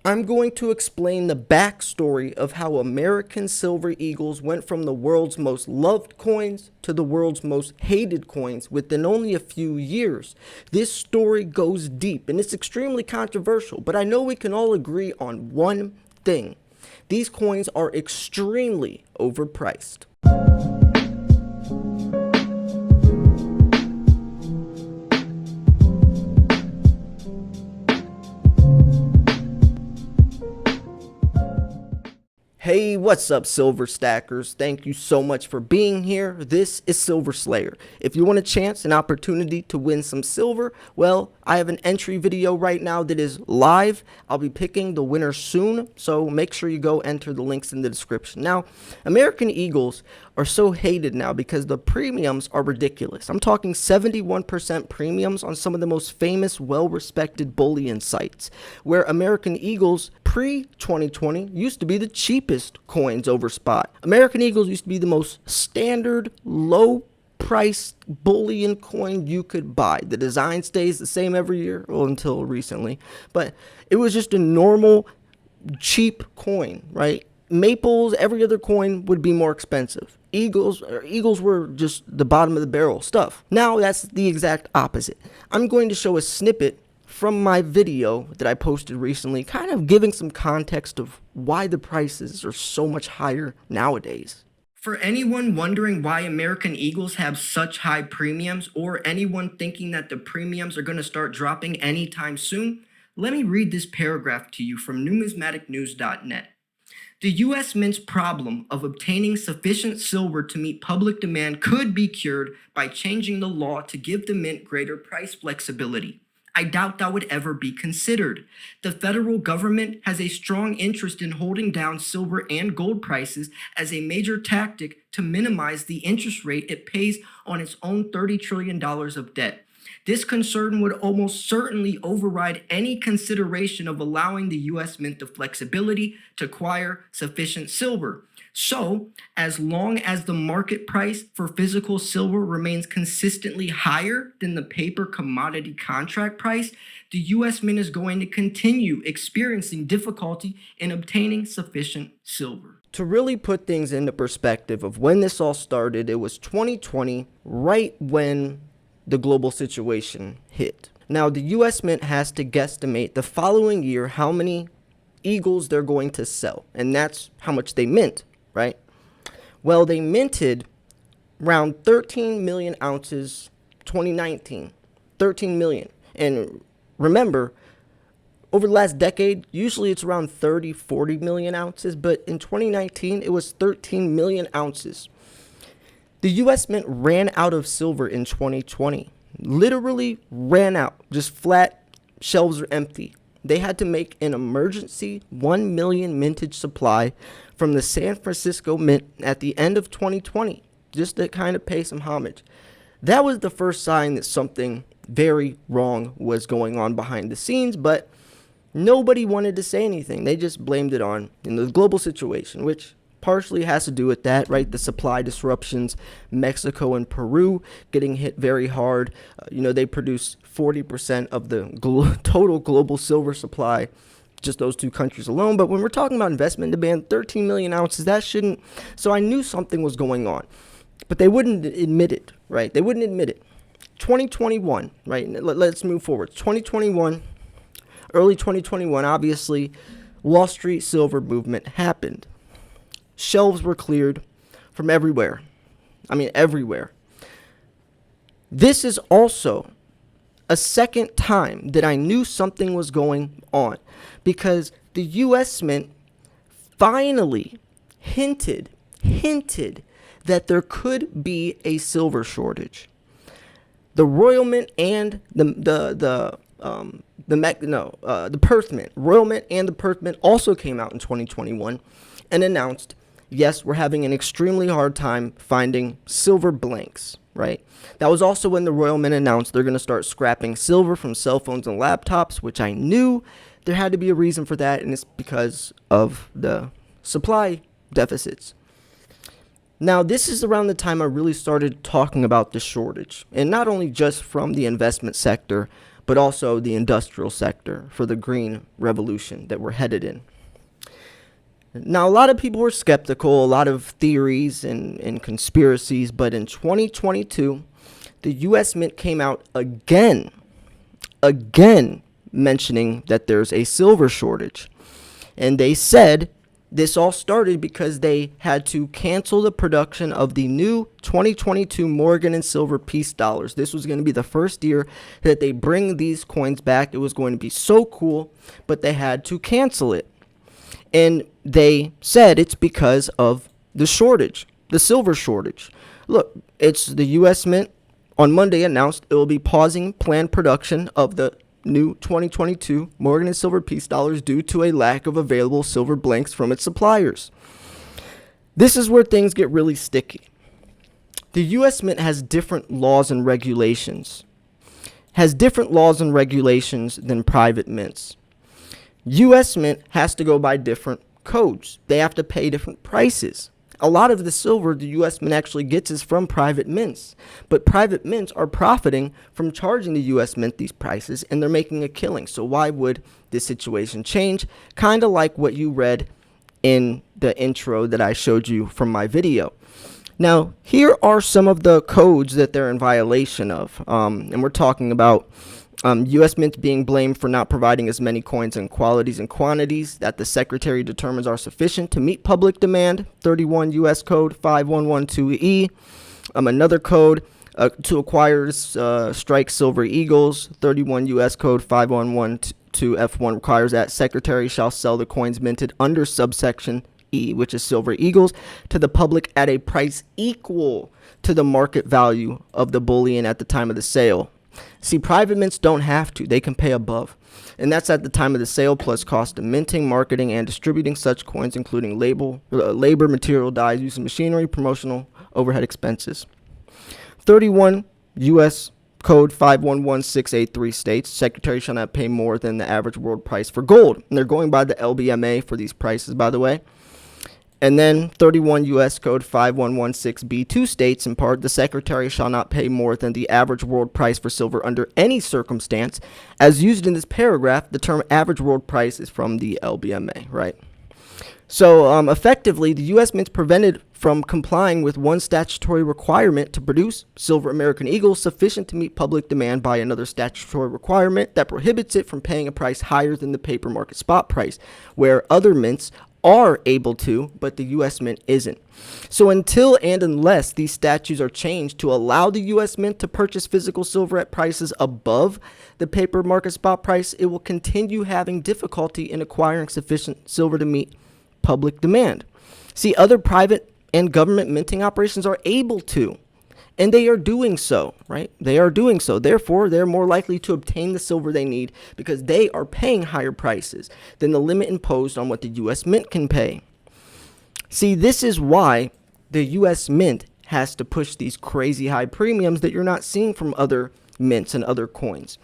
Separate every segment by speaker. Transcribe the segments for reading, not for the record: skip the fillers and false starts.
Speaker 1: I'm going to explain the backstory of how American Silver Eagles went from the world's most loved coins to the world's most hated coins within only a few years. This story goes deep and it's extremely controversial, but I know we can all agree on one thing. These coins are extremely overpriced. Hey, what's up, Silver Stackers? Thank you so much for being here. This is Silver Slayer. If you want a chance, an opportunity to win some silver, well, I have an entry video right now that is live. I'll be picking the winner soon, so make sure you go enter the links in the description. Now, American Eagles are so hated now because the premiums are ridiculous. I'm talking 71% premiums on some of the most famous, well-respected bullion sites, where American Eagles pre-2020 used to be the cheapest coins over spot. American Eagles used to be the most standard, low price bullion coin you could buy. The design stays the same every year, well, until recently, but it was just a normal, cheap coin, right? Maples, every other coin would be more expensive. Eagles were just the bottom of the barrel stuff. Now that's the exact opposite. I'm going to show a snippet from my video that I posted recently, kind of giving some context of why the prices are so much higher nowadays. For anyone wondering why American Eagles have such high premiums, or anyone thinking that the premiums are going to start dropping anytime soon, let me read this paragraph to you from numismaticnews.net. The U.S. Mint's problem of obtaining sufficient silver to meet public demand could be cured by changing the law to give the Mint greater price flexibility. I doubt that would ever be considered. The federal government has a strong interest in holding down silver and gold prices as a major tactic to minimize the interest rate it pays on its own $30 trillion of debt. This concern would almost certainly override any consideration of allowing the U.S. Mint the flexibility to acquire sufficient silver. So, as long as the market price for physical silver remains consistently higher than the paper commodity contract price, the U.S. Mint is going to continue experiencing difficulty in obtaining sufficient silver. To really put things into perspective of when this all started, it was 2020, right when the global situation hit. Now, the U.S. Mint has to guesstimate the following year how many Eagles they're going to sell, and that's how much they mint, right? Well, they minted around 13 million ounces 2019, 13 million. And remember, over the last decade, usually it's around 30, 40 million ounces, but in 2019, it was 13 million ounces. The U.S. Mint ran out of silver in 2020, literally ran out, just flat, shelves are empty. They had to make an emergency 1 million mintage supply from the San Francisco Mint at the end of 2020, just to kind of pay some homage. That was the first sign that something very wrong was going on behind the scenes, but nobody wanted to say anything. They just blamed it on the global situation, which partially has to do with that, right? The supply disruptions, Mexico and Peru getting hit very hard. They produce 40% of the total global silver supply, just those two countries alone. But when we're talking about investment demand, 13 million ounces, that shouldn't. So I knew something was going on, but they wouldn't admit it, right? They wouldn't admit it. 2021, right? Let's move forward. 2021, early 2021, obviously, Wall Street silver movement happened. Shelves were cleared from everywhere. I mean, everywhere. This is also a second time that I knew something was going on, because the U.S. Mint finally hinted that there could be a silver shortage. The Royal Mint and the Perth Mint, Royal Mint and the Perth Mint also came out in 2021 and announced, yes, we're having an extremely hard time finding silver blanks, right? That was also when the Royal Mint announced they're going to start scrapping silver from cell phones and laptops, which I knew there had to be a reason for that, and it's because of the supply deficits. Now, this is around the time I really started talking about the shortage, and not only just from the investment sector, but but also the industrial sector for the green revolution that we're headed in. Now, a lot of people were skeptical, a lot of theories and conspiracies, but in 2022, the U.S. Mint came out again mentioning that there's a silver shortage. And they said this all started because they had to cancel the production of the new 2022 Morgan and Silver Peace dollars. This was going to be the first year that they bring these coins back. It was going to be so cool, but they had to cancel it. And they said it's because of the shortage, the silver shortage. Look, it's the U.S. Mint on Monday announced it will be pausing planned production of the new 2022 Morgan and Silver Peace dollars due to a lack of available silver blanks from its suppliers. This is where things get really sticky. The U.S. Mint has different laws and regulations, than private mints. U.S. Mint has to go by different codes. They have to pay different prices. A lot of the silver the U.S. Mint actually gets is from private mints, but private mints are profiting from charging the U.S. Mint these prices, and they're making a killing. So why would this situation change? Kind of like what you read in the intro that I showed you from my video. Now, here are some of the codes that they're in violation of, and we're talking about U.S. Mint being blamed for not providing as many coins in qualities and quantities that the Secretary determines are sufficient to meet public demand, 31 U.S. Code 5112E. Another code to acquire strike silver eagles, 31 U.S. Code 5112F1 requires that Secretary shall sell the coins minted under subsection E, which is silver eagles, to the public at a price equal to the market value of the bullion at the time of the sale. See, private mints don't have to. They can pay above. And that's at the time of the sale plus cost of minting, marketing, and distributing such coins, including labor, material, dyes, use of machinery, promotional, overhead expenses. 31 U.S. Code 511683 states, Secretary shall not pay more than the average world price for gold. And they're going by the LBMA for these prices, by the way. And then 31 U.S. Code 5116B2 states, in part, the Secretary shall not pay more than the average world price for silver under any circumstance. As used in this paragraph, the term average world price is from the LBMA, right? So effectively, the U.S. Mint's prevented from complying with one statutory requirement to produce silver American Eagles sufficient to meet public demand by another statutory requirement that prohibits it from paying a price higher than the paper market spot price, where other mints are able to, but the U.S. Mint isn't. So until and unless these statutes are changed to allow the U.S. Mint to purchase physical silver at prices above the paper market spot price, it will continue having difficulty in acquiring sufficient silver to meet public demand. See, other private and government minting operations are able to, and they are doing so, right? They are doing so. Therefore, they're more likely to obtain the silver they need because they are paying higher prices than the limit imposed on what the U.S. Mint can pay. See, this is why the U.S. Mint has to push these crazy high premiums that you're not seeing from other mints and other coins.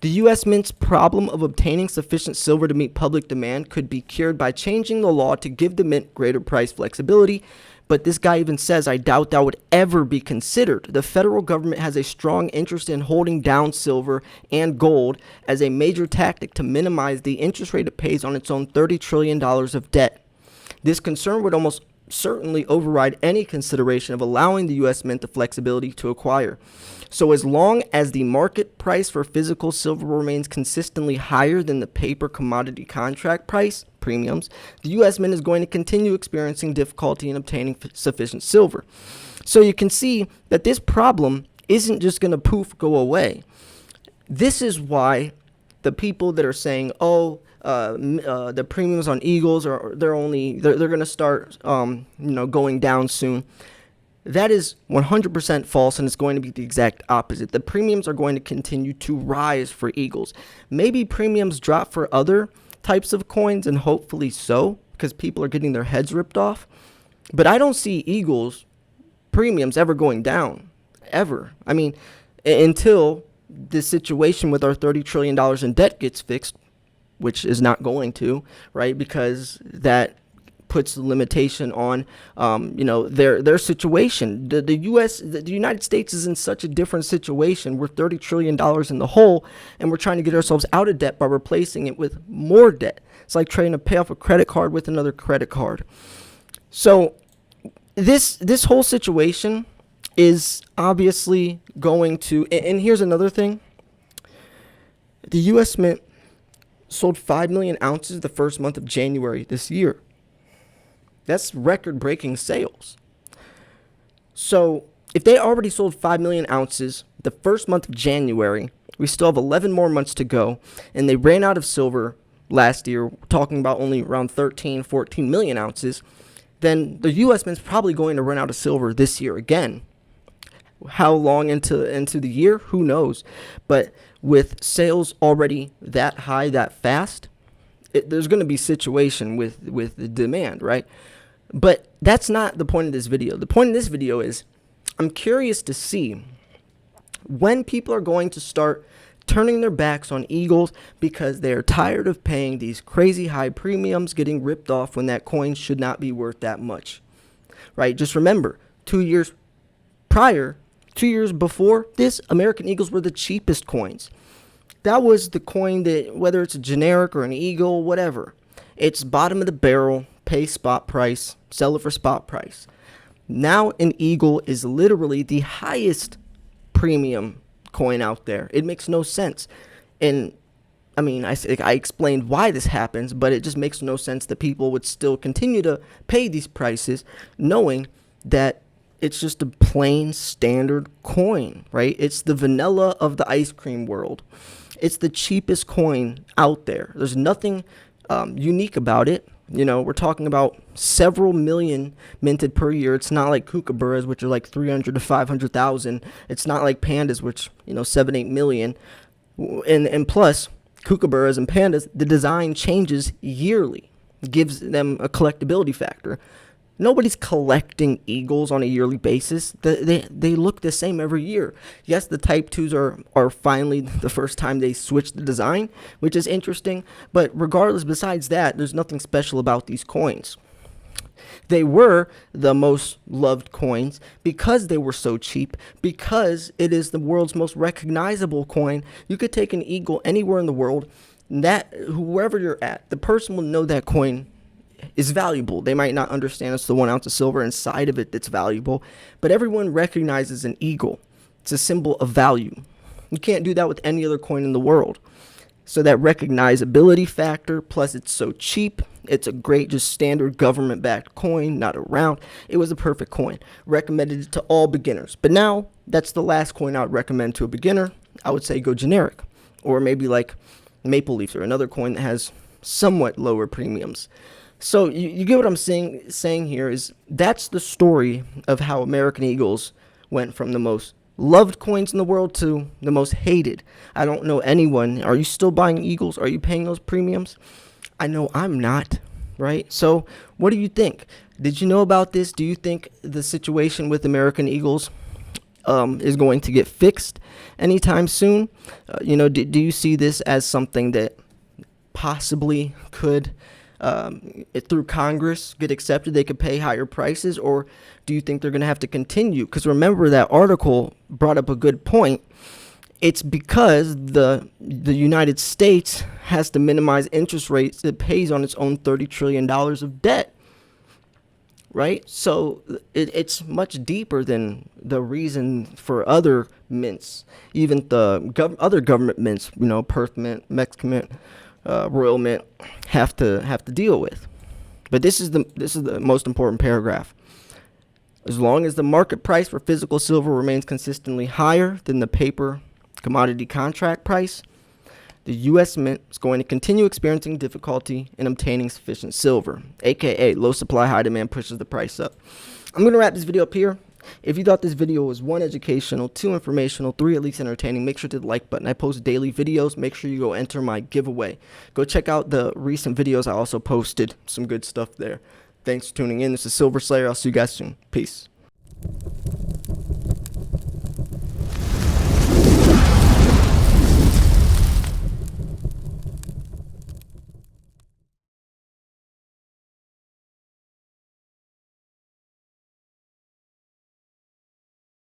Speaker 1: The U.S. Mint's problem of obtaining sufficient silver to meet public demand could be cured by changing the law to give the mint greater price flexibility. But this guy even says, I doubt that would ever be considered. The federal government has a strong interest in holding down silver and gold as a major tactic to minimize the interest rate it pays on its own $30 trillion of debt. This concern would almost certainly override any consideration of allowing the U.S. Mint the flexibility to acquire. So as long as the market price for physical silver remains consistently higher than the paper commodity contract price, premiums, the U.S. Mint is going to continue experiencing difficulty in obtaining sufficient silver. So you can see that this problem isn't just going to poof go away. This is why the people that are saying, the premiums on Eagles they're going to start going down soon. That is 100% false, and it's going to be the exact opposite. The premiums are going to continue to rise for Eagles. Maybe premiums drop for other types of coins, and hopefully so, because people are getting their heads ripped off. But I don't see Eagles premiums ever going down, ever. I mean, until this situation with our $30 trillion in debt gets fixed, which is not going to, right? Because that puts a limitation on, their situation. The United States is in such a different situation. We're $30 trillion in the hole, and we're trying to get ourselves out of debt by replacing it with more debt. It's like trying to pay off a credit card with another credit card. So this whole situation is obviously going to, and here's another thing. The U.S. Mint sold 5 million ounces the first month of January this year. That's record-breaking sales. So if they already sold 5 million ounces the first month of January, we still have 11 more months to go, and they ran out of silver last year, talking about only around 13, 14 million ounces, then the U.S. Mint's probably going to run out of silver this year again. How long into the year? Who knows? But with sales already that high, that fast, there's going to be situation with the demand, right? But that's not the point of this video. The point of this video is I'm curious to see when people are going to start turning their backs on Eagles because they are tired of paying these crazy high premiums, getting ripped off when that coin should not be worth that much, right? Just remember, 2 years prior, 2 years before this, American Eagles were the cheapest coins. That was the coin that, whether it's a generic or an Eagle, whatever, it's bottom of the barrel, pay spot price, sell it for spot price. Now an Eagle is literally the highest premium coin out there. It makes no sense. And I mean, I explained why this happens, but it just makes no sense that people would still continue to pay these prices knowing that it's just a plain standard coin, right? It's the vanilla of the ice cream world. It's the cheapest coin out there. There's nothing unique about it. You know, we're talking about several million minted per year. It's not like kookaburras, which are like 300 to 500,000. It's not like pandas, which, 7, 8 million. And plus, kookaburras and pandas, the design changes yearly. It gives them a collectability factor. Nobody's collecting Eagles on a yearly basis. They look the same every year. Yes, the Type 2s are finally the first time they switched the design, which is interesting. But regardless, besides that, there's nothing special about these coins. They were the most loved coins because they were so cheap, because it is the world's most recognizable coin. You could take an Eagle anywhere in the world, that whoever you're at, the person will know that coin is valuable. They might not understand it's the 1 ounce of silver inside of it that's valuable, but everyone recognizes an Eagle. It's a symbol of value. You can't do that with any other coin in the world. So that recognizability factor, plus it's so cheap, it's a great, just standard government-backed coin, not a round. It was a perfect coin. Recommended it to all beginners. But now, that's the last coin I would recommend to a beginner. I would say go generic. Or maybe like Maple Leafs or another coin that has somewhat lower premiums. So you get what I'm saying here is that's the story of how American Eagles went from the most loved coins in the world to the most hated. I don't know anyone. Are you still buying Eagles? Are you paying those premiums? I know I'm not, right? So what do you think? Did you know about this? Do you think the situation with American Eagles is going to get fixed anytime soon? Do you see this as something that possibly could through Congress get accepted, they could pay higher prices, or do you think they're going to have to continue? Because remember, that article brought up a good point. It's because the United States has to minimize interest rates it pays on its own $30 trillion of debt, right? So it's much deeper than the reason for other mints, even the other government mints, Perth Mint, Mexican Mint, Royal Mint have to deal with. But this is the most important paragraph. As long as the market price for physical silver remains consistently higher than the paper commodity contract price, the U.S. Mint is going to continue experiencing difficulty in obtaining sufficient silver, aka low supply, high demand pushes the price up. I'm going to wrap this video up here. If you thought this video was 1, educational, 2, informational, 3, at least entertaining, make sure to hit the like button. I post daily videos. Make sure you go enter my giveaway. Go check out the recent videos. I also posted some good stuff there. Thanks for tuning in. This is Silver Slayer. I'll see you guys soon. Peace.